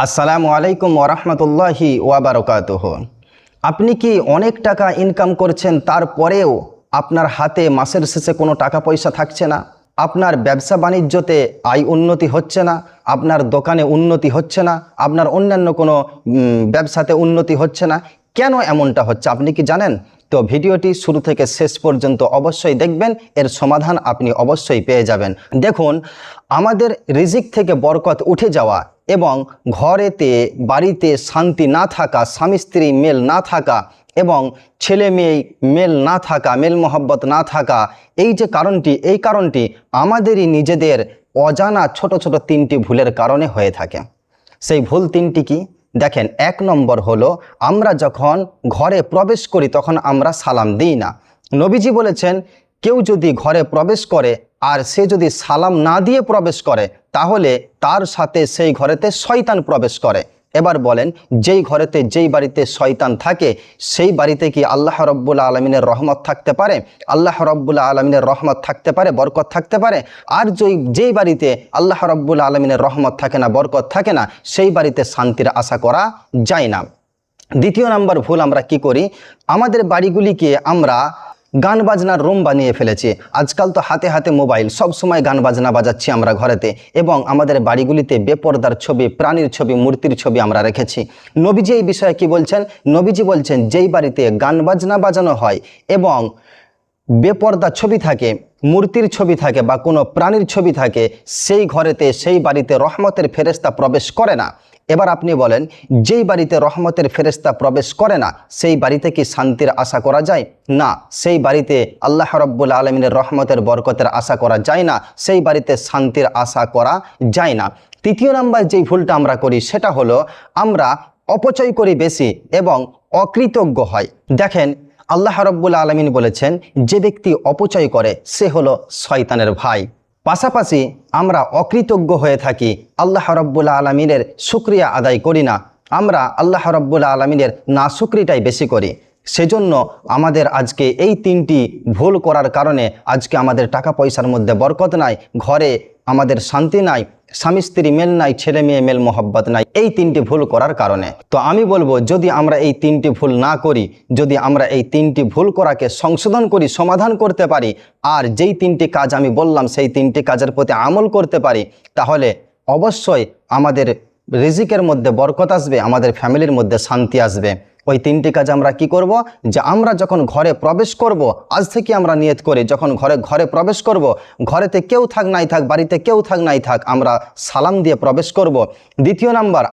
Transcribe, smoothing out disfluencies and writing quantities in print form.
আসসালামু আলাইকুম ওরহমতুল্লাহি ওয়াবারকাতুহ। আপনি কি অনেক টাকা ইনকাম করছেন, তারপরেও আপনার হাতে মাসের শেষে কোনো টাকা পয়সা থাকছে না? আপনার ব্যবসা বাণিজ্যতে আয় উন্নতি হচ্ছে না, আপনার দোকানে উন্নতি হচ্ছে না, আপনার অন্যান্য কোনো ব্যবসাতে উন্নতি হচ্ছে না? কেন এমনটা হচ্ছে আপনি কি জানেন? তো ভিডিওটি শুরু থেকে শেষ পর্যন্ত অবশ্যই দেখবেন, এর সমাধান আপনি অবশ্যই পেয়ে যাবেন। দেখুন, আমাদের রিজিক থেকে বরকত উঠে যাওয়া এবং ঘরেতে বাড়িতে শান্তি না থাকা, স্বামী স্ত্রী মেল না থাকা এবং ছেলে মেয়ে মেল না থাকা, মেল মোহব্বত না থাকা, এই যে কারণটি, এই কারণটি আমাদেরই নিজেদের অজানা ছোট ছোট তিনটি ভুলের কারণে হয়ে থাকে। সেই ভুল তিনটি কি? দেখেন, 1 নম্বর হলো, আমরা যখন ঘরে প্রবেশ করি তখন আমরা সালাম দিই না। নবীজি বলেছেন, কেউ যদি ঘরে প্রবেশ করে আর সে যদি সালাম না দিয়ে প্রবেশ করে, তাহলে তার সাথে সেই ঘরেতে শয়তান প্রবেশ করে। এবার বলেন, যেই ঘরেতে, যেই বাড়িতে শয়তান থাকে, সেই বাড়িতে কি আল্লাহ রব্বুল আলমিনের রহমত থাকতে পারে? আল্লাহ রব্বুল আলমিনের রহমত থাকতে পারে, বরকত থাকতে পারে? আর যেই বাড়িতে আল্লাহ রব্বুল আলমিনের রহমত থাকে না, বরকত থাকে না, সেই বাড়িতে শান্তির আশা করা যায় না। দ্বিতীয় নাম্বার ভুল আমরা কি করি? আমাদের বাড়িগুলিকে আমরা গান বাজনার রুম বানিয়ে ফেলেছি। আজকাল তো হাতে হাতে মোবাইল, সব সময় গান বাজনা বাজাচ্ছি আমরা ঘরেতে, এবং আমাদের বাড়িগুলিতে বেপরদার ছবি, প্রাণীর ছবি, মূর্তির ছবি আমরা রেখেছি। নবীজি এই বিষয়ে কি বলছেন? নবীজি বলছেন, যেই বাড়িতে গান বাজনা বাজানো হয় এবং বেপরদা ছবি থাকে, মূর্তির ছবি থাকে বা কোনো প্রাণীর ছবি থাকে, সেই ঘরেতে, সেই বাড়িতে রহমতের ফেরেশতা প্রবেশ করে না। এবার আপনি বলেন, যেই বাড়িতে রহমতের ফেরেশতা প্রবেশ করে না, সেই বাড়িতে কি শান্তির আশা করা যায়? না, সেই বাড়িতে আল্লাহ রব্বুল আলমিনের রহমতের বরকতের আশা করা যায় না, সেই বাড়িতে শান্তির আশা করা যায় না। তৃতীয় নাম্বার যেই ভুলটা আমরা করি, সেটা হলো আমরা অপচয় করি বেশি এবং অকৃতজ্ঞ হয়। দেখেন, আল্লাহ রব্বুল আলমিন বলেছেন, যে ব্যক্তি অপচয় করে সে হলো শয়তানের ভাই। পাশাপাশি আমরা অকৃতজ্ঞ হয়ে থাকি, আল্লাহ রব্বুল আলমিনের শুকরিয়া আদায় করি না, আমরা আল্লাহ রব্বুল আলমিনের নাশুকরিটাই বেশি করি। সেজন্য আমাদের আজকে এই তিনটি ভুল করার কারণে আজকে আমাদের টাকা পয়সার মধ্যে বরকত নাই, ঘরে আমাদের শান্তি নাই, স্বামী স্ত্রী মেল নাই, ছেলে মেয়ে মেল মোহব্বত নাই, এই তিনটি ভুল করার কারণে। তো আমি বলবো, যদি আমরা এই তিনটি ভুল না করি, যদি আমরা এই তিনটি ভুল করাকে সংশোধন করি, সমাধান করতে পারি, আর যেই তিনটি কাজ আমি বললাম সেই তিনটি কাজের প্রতি আমল করতে পারি, তাহলে অবশ্যই আমাদের রিজিকের মধ্যে বরকত আসবে, আমাদের ফ্যামিলির মধ্যে শান্তি আসবে। ওই তিনটি কাজ আমরা কি করব? যে আমরা যখন ঘরে প্রবেশ করব, আজ থেকে আমরা নিয়ত করি, যখন ঘরে প্রবেশ করব, ঘরেতে কেউ থাক নাই থাক, বাড়িতে কেউ থাক নাই থাক, আমরা সালাম দিয়ে প্রবেশ করব। দ্বিতীয় নাম্বার,